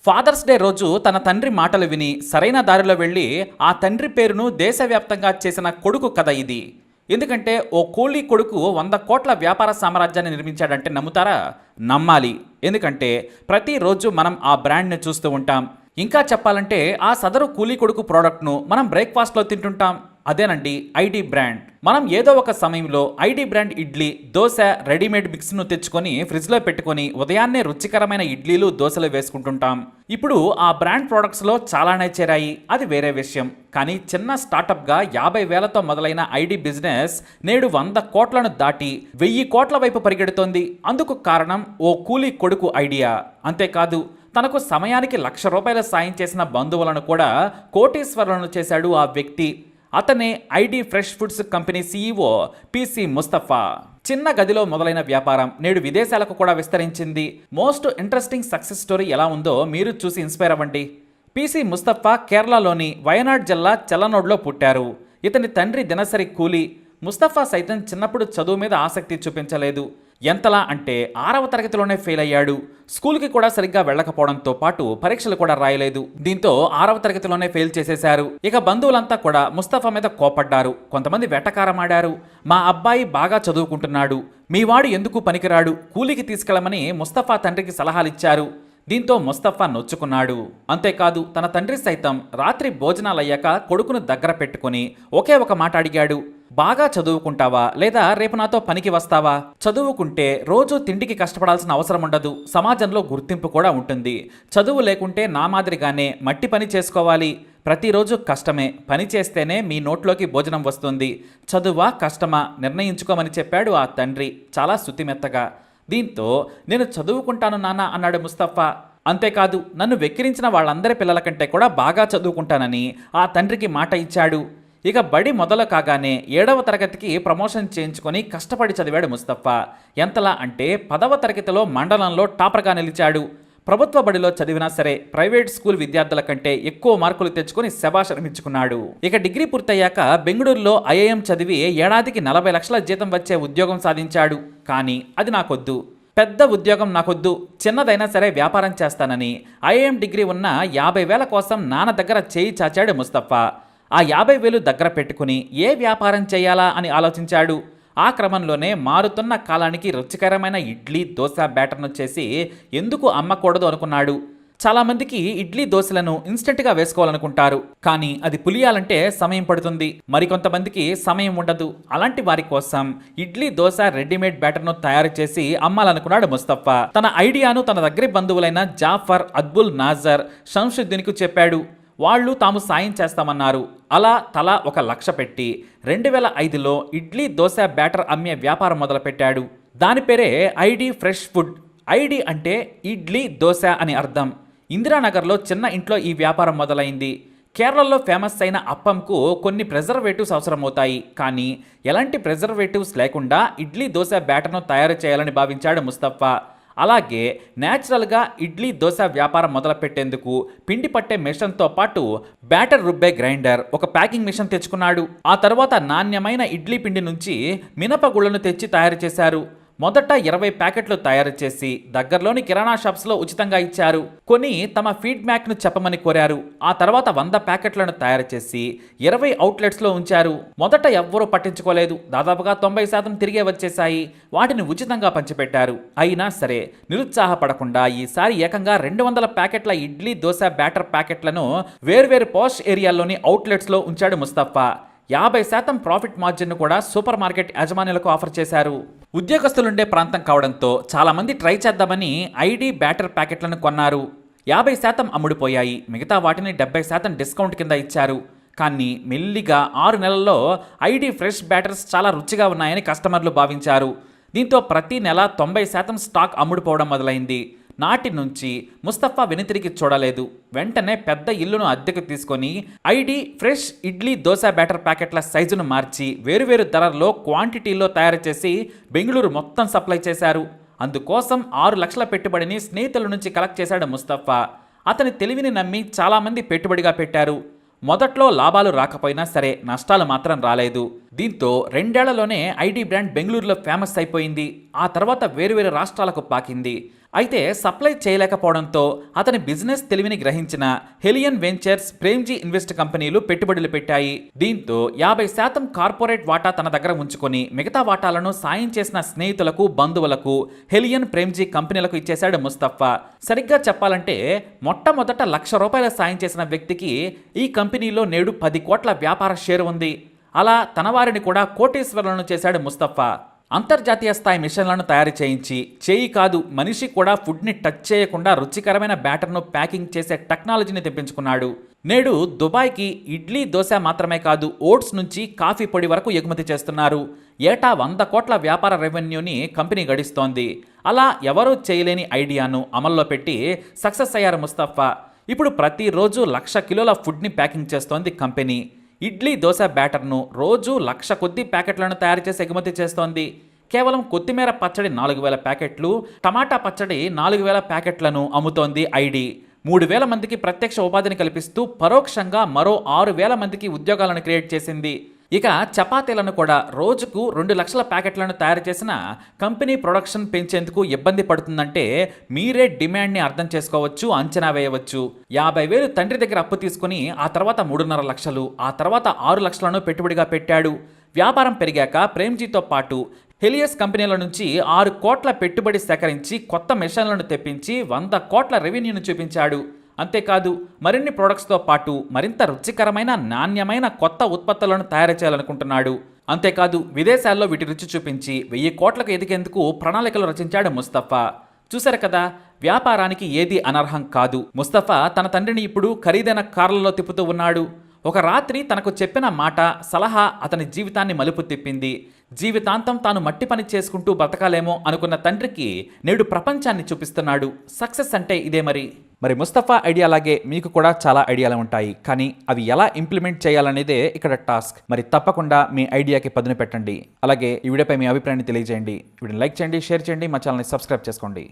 Fathers day రోజు తన తండ్రి మాటలు విని సరైన దారిలో వెళ్ళి ఆ తండ్రి పేరును దేశవ్యాప్తంగా చేసిన కొడుకు కథ ఇది. ఎందుకంటే ఓ కూలీ కొడుకు 100 కోట్ల వ్యాపార సామ్రాజ్యాన్ని నిర్మించాడంటే నమ్ముతారా? నమ్మాలి. ఎందుకంటే ప్రతిరోజు మనం ఆ బ్రాండ్ని చూస్తూ ఉంటాం. ఇంకా చెప్పాలంటే ఆ సదరు కూలీ కొడుకు ప్రోడక్ట్ను మనం బ్రేక్ఫాస్ట్లో తింటుంటాం. అదేనండి ఐడి బ్రాండ్. మనం ఏదో ఒక సమయంలో ID brand idli, dosa readymade మిక్స్ను తెచ్చుకొని ఫ్రిడ్జ్లో పెట్టుకొని ఉదయాన్నే రుచికరమైన ఇడ్లీలు, దోశలు వేసుకుంటుంటాం. ఇప్పుడు ఆ బ్రాండ్ ప్రోడక్ట్స్లో చాలానే చేరాయి, అది వేరే విషయం. కానీ చిన్న స్టార్టప్గా 50,000తో మొదలైన ఐడి బిజినెస్ నేడు 100 కోట్లను దాటి 1000 కోట్ల వైపు పరిగెడుతోంది. అందుకు కారణం ఓ కూలీ కొడుకు ఐడియా. అంతేకాదు, తనకు సమయానికి ₹1,00,000 సాయం చేసిన బంధువులను కూడా కోటీశ్వరులను చేశాడు ఆ వ్యక్తి. అతనే ID fresh foods company CEO PC Mustafa. చిన్న గదిలో మొదలైన వ్యాపారం నేడు విదేశాలకు కూడా విస్తరించింది. మోస్ట్ ఇంట్రెస్టింగ్ సక్సెస్ స్టోరీ ఎలా ఉందో మీరు చూసి ఇన్స్పైర్ అవ్వండి. పిసి ముస్తఫా కేరళలోని వయనాడ్ జిల్లా చెల్లనోడ్లో పుట్టారు. ఇతని తండ్రి దినసరి కూలీ. ముస్తఫా సైతం చిన్నప్పుడు చదువు మీద ఆసక్తి చూపించలేదు. ఎంతలా అంటే 6వ తరగతిలోనే ఫెయిల్ అయ్యాడు. స్కూల్కి కూడా సరిగ్గా వెళ్ళకపోవడంతో పాటు పరీక్షలు కూడా రాయలేదు. దీంతో 6వ తరగతిలోనే ఫెయిల్ చేసేశారు. ఇక బంధువులంతా కూడా ముస్తఫా మీద కోపడ్డారు. కొంతమంది వెటకారమాడారు. మా అబ్బాయి బాగా చదువుకుంటున్నాడు, మీ వాడు ఎందుకు పనికిరాడు, కూలికి తీసుకెళ్లమని ముస్తఫా తండ్రికి సలహాలిచ్చారు. దీంతో ముస్తఫా నొచ్చుకున్నాడు. అంతేకాదు, తన తండ్రి సైతం రాత్రి భోజనాలయ్యాక కొడుకును దగ్గర పెట్టుకుని ఒకే ఒక మాట అడిగాడు. బాగా చదువుకుంటావా లేదా రేపు నాతో పనికి వస్తావా? చదువుకుంటే రోజు తిండికి కష్టపడాల్సిన అవసరం ఉండదు, సమాజంలో గుర్తింపు కూడా ఉంటుంది. చదువు లేకుంటే నా మాదిరిగానే మట్టి పని చేసుకోవాలి. ప్రతిరోజు కష్టమే, పని చేస్తేనే మీ నోట్లోకి భోజనం వస్తుంది. చదువా కష్టమా నిర్ణయించుకోమని చెప్పాడు ఆ తండ్రి చాలా శుతిమెత్తగా. దీంతో నేను చదువుకుంటాను నాన్న అన్నాడు ముస్తఫా. అంతేకాదు, నన్ను వెక్కిరించిన వాళ్ళందరి పిల్లల కంటే కూడా బాగా చదువుకుంటానని ఆ తండ్రికి మాట ఇచ్చాడు. ఇక బడి మొదలు కాగానే 7వ తరగతికి ప్రమోషన్ చేయించుకొని కష్టపడి చదివాడు ముస్తఫా. ఎంతలా అంటే 10వ తరగతిలో మండలంలో టాపర్గా నిలిచాడు. ప్రభుత్వ బడిలో చదివినా సరే ప్రైవేట్ స్కూల్ విద్యార్థుల కంటే ఎక్కువ మార్కులు తెచ్చుకొని శభాష్ అనిపించుకున్నాడు. ఇక డిగ్రీ పూర్తయ్యాక బెంగళూరులో ఐఐఎం చదివి ఏడాదికి 40 లక్షల జీతం వచ్చే ఉద్యోగం సాధించాడు. కానీ అది నాకొద్దు, పెద్ద ఉద్యోగం నాకొద్దు, చిన్నదైనా సరే వ్యాపారం చేస్తానని ఐఐఎం డిగ్రీ ఉన్న 50,000 కోసం నాన్న దగ్గర చేయి చాచాడు ముస్తఫా. ఆ 50,000 దగ్గర పెట్టుకుని ఏ వ్యాపారం చేయాలా అని ఆలోచించాడు. ఆ క్రమంలోనే మారుతున్న కాలానికి రుచికరమైన ఇడ్లీ, దోశ బ్యాటర్ను చేసి ఎందుకు అమ్మకూడదు అనుకున్నాడు. చాలామందికి ఇడ్లీ, దోశలను ఇన్స్టెంట్గా వేసుకోవాలనుకుంటారు. కానీ అది పులియాలంటే సమయం పడుతుంది. మరికొంతమందికి సమయం ఉండదు. అలాంటి వారి కోసం ఇడ్లీ, దోశ రెడీమేడ్ బ్యాటర్ను తయారు చేసి అమ్మాలనుకున్నాడు ముస్తఫా. తన ఐడియాను తన దగ్గరి బంధువులైన జాఫర్, అద్బుల్ నాజర్, షంషుద్దీన్కు చెప్పాడు. వాళ్ళు తాము సాయం చేస్తామన్నారు. అలా తలా ₹1,00,000 పెట్టి 2005లో ఇడ్లీ, దోశ బ్యాటర్ అమ్మే వ్యాపారం మొదలుపెట్టాడు. దాని పేరే ఐడి ఫ్రెష్ ఫుడ్. ఐడి అంటే ఇడ్లీ, దోశ అని అర్థం. ఇందిరానగర్లో చిన్న ఇంట్లో ఈ వ్యాపారం మొదలైంది. కేరళలో ఫేమస్ అయిన అప్పంకు కొన్ని ప్రిజర్వేటివ్స్ అవసరమవుతాయి. కానీ ఎలాంటి ప్రిజర్వేటివ్స్ లేకుండా ఇడ్లీ, దోశ బ్యాటర్ను తయారు చేయాలని భావించాడు ముస్తఫా. అలాగే న్యాచురల్గా ఇడ్లీ, దోశ వ్యాపారం మొదలుపెట్టేందుకు పిండి పట్టే మిషన్తో పాటు బ్యాటర్ రుబ్బే గ్రైండర్, ఒక ప్యాకింగ్ మిషన్ తెచ్చుకున్నాడు. ఆ తర్వాత నాణ్యమైన ఇడ్లీ పిండి నుంచి మినపగుళ్లను తెచ్చి తయారు చేశారు. మొదట 20 ప్యాకెట్లు తయారు చేసి దగ్గరలోని కిరాణా షాప్స్లో ఉచితంగా ఇచ్చారు. కొని తమ ఫీడ్బ్యాక్ను చెప్పమని కోరారు. ఆ తర్వాత 100 ప్యాకెట్లను తయారు చేసి 20 అవుట్లెట్స్లో ఉంచారు. మొదట ఎవ్వరూ పట్టించుకోలేదు. దాదాపుగా 90% తిరిగే వచ్చేశాయి. వాటిని ఉచితంగా పంచిపెట్టారు. అయినా సరే నిరుత్సాహపడకుండా ఈసారి ఏకంగా 200 ప్యాకెట్ల ఇడ్లీ, దోశ బ్యాటర్ ప్యాకెట్లను వేర్వేరు పాష్ ఏరియాల్లోని అవుట్లెట్స్లో ఉంచాడు ముస్తఫా. 50% ప్రాఫిట్ మార్జిన్ను కూడా సూపర్ మార్కెట్ యాజమాన్యాలకు ఆఫర్ చేశారు. ఉద్యోగస్తులుండే ప్రాంతం కావడంతో చాలామంది ట్రై చేద్దామని ఐడి బ్యాటర్ ప్యాకెట్లను కొన్నారు. 50% అమ్ముడుపోయాయి. మిగతా వాటిని 70% డిస్కౌంట్ కింద ఇచ్చారు. కానీ మెల్లిగా 6 నెలల్లో ఐడి ఫ్రెష్ బ్యాటర్స్ చాలా రుచిగా ఉన్నాయని కస్టమర్లు భావించారు. దీంతో ప్రతి నెల 90% స్టాక్ అమ్ముడుపోవడం మొదలైంది. నాటి నుంచి ముస్తఫా వెనుతిరిగి చూడలేదు. వెంటనే పెద్ద ఇల్లును అద్దెకు తీసుకొని ID fresh idli, dosa batter ప్యాకెట్ల సైజును మార్చి వేరువేరు ధరల్లో క్వాంటిటీలో తయారు చేసి బెంగళూరు మొత్తం సప్లై చేశారు. అందుకోసం 6 లక్షల పెట్టుబడిని స్నేహితుల నుంచి కలెక్ట్ చేశాడు ముస్తఫా. అతని తెలివిని నమ్మి చాలామంది పెట్టుబడిగా పెట్టారు. మొదట్లో లాభాలు రాకపోయినా సరే నష్టాలు మాత్రం రాలేదు. దీంతో 2 ఏళ్లలోనే ఐడి బ్రాండ్ బెంగళూరులో ఫేమస్ అయిపోయింది. ఆ తర్వాత వేరువేరు రాష్ట్రాలకు పాకింది. అయితే సప్లై చేయలేకపోవడంతో అతని బిజినెస్ తెలివిని గ్రహించిన హెలియన్ వెంచర్స్, ప్రేమ్జీ ఇన్వెస్ట్ కంపెనీలు పెట్టుబడులు పెట్టాయి. దీంతో 50% కార్పొరేట్ వాటా తన దగ్గర ఉంచుకొని మిగతా వాటాలను సాయం చేసిన స్నేహితులకు, బంధువులకు, హెలియన్, ప్రేమ్జీ కంపెనీలకు ఇచ్చేశాడు ముస్తఫా. సరిగ్గా చెప్పాలంటే మొట్టమొదట ₹1,00,000 సాయం చేసిన వ్యక్తికి ఈ కంపెనీలో నేడు 10 కోట్ల వ్యాపార షేరు ఉంది. అలా తన వారిని కూడా కోటీశ్వరులను చేశాడు ముస్తఫా. అంతర్జాతీయ స్థాయి మిషన్లను తయారు చేయించి, చేయి కాదు మనిషి కూడా ఫుడ్ని టచ్ చేయకుండా రుచికరమైన బ్యాటర్ను ప్యాకింగ్ చేసే టెక్నాలజీని తెప్పించుకున్నాడు. నేడు దుబాయ్కి ఇడ్లీ, దోశ మాత్రమే కాదు, ఓట్స్ నుంచి కాఫీ పొడి వరకు ఎగుమతి చేస్తున్నారు. ఏటా 100 కోట్ల వ్యాపార రెవెన్యూని కంపెనీ గడిస్తోంది. అలా ఎవరూ చేయలేని ఐడియాను అమల్లో పెట్టి సక్సెస్ అయ్యారు ముస్తఫా. ఇప్పుడు ప్రతిరోజు 1,00,000 కిలోల ఫుడ్ని ప్యాకింగ్ చేస్తోంది కంపెనీ. ఇడ్లీ, దోశ బ్యాటర్ను రోజు 1,00,000 కొద్ది ప్యాకెట్లను తయారు చేసి ఎగుమతి చేస్తోంది. కేవలం కొత్తిమీర పచ్చడి 4,000 ప్యాకెట్లు, టమాటా పచ్చడి 4,000 ప్యాకెట్లను అమ్ముతోంది ఐడి. 3,000 మందికి ప్రత్యక్ష ఉపాధిని కల్పిస్తూ పరోక్షంగా మరో 6,000 మందికి ఉద్యోగాలను క్రియేట్ చేసింది. ఇక చపాతీలను కూడా రోజుకు 2,00,000 ప్యాకెట్లను తయారు చేసిన కంపెనీ ప్రొడక్షన్ పెంచేందుకు ఇబ్బంది పడుతుందంటే మీరే డిమాండ్ని అర్థం చేసుకోవచ్చు, అంచనా వేయవచ్చు. 50,000 తండ్రి దగ్గర అప్పు తీసుకుని ఆ తర్వాత 3,5 లక్షలు, ఆ తర్వాత 6 లక్షలను పెట్టుబడిగా పెట్టాడు. వ్యాపారం పెరిగాక ప్రేమ్జీతో పాటు హెలియస్ కంపెనీల నుంచి 6 కోట్ల పెట్టుబడి సేకరించి కొత్త మిషన్లను తెప్పించి 100 కోట్ల రెవెన్యూను చూపించాడు. అంతేకాదు మరిన్ని ప్రొడక్ట్స్తో పాటు మరింత రుచికరమైన, నాణ్యమైన కొత్త ఉత్పత్తులను తయారు చేయాలనుకుంటున్నాడు. అంతేకాదు విదేశాల్లో వీటి రుచి చూపించి 1000 కోట్లకు ఎదిగేందుకు ప్రణాళికలు రచించాడు ముస్తఫా. చూశారు కదా, వ్యాపారానికి ఏది అనర్హం కాదు. ముస్తఫా తన తండ్రిని ఇప్పుడు ఖరీదైన కార్లలో తిప్పుతూ ఉన్నాడు. ఒక రాత్రి తనకు చెప్పిన మాట, సలహా అతని జీవితాన్ని మలుపు తిప్పింది. జీవితాంతం తాను మట్టి పని చేసుకుంటూ బతకాలేమో అనుకున్న తండ్రికి నేడు ప్రపంచాన్ని చూపిస్తున్నాడు. సక్సెస్ అంటే ఇదే మరి ముస్తఫా ఐడియా లాగే మీకు కూడా చాలా ఐడియాలు ఉంటాయి, కానీ అవి ఎలా ఇంప్లిమెంట్ చేయాలనేదే ఇక్కడ టాస్క్. మరి తప్పకుండా మీ ఐడియాకి పదును పెట్టండి. అలాగే ఈ వీడియోపై మీ అభిప్రాయాన్ని తెలియజేయండి. వీడియోని లైక్ చేయండి, షేర్ చేయండి, మా ఛానల్ని సబ్స్క్రైబ్ చేసుకోండి.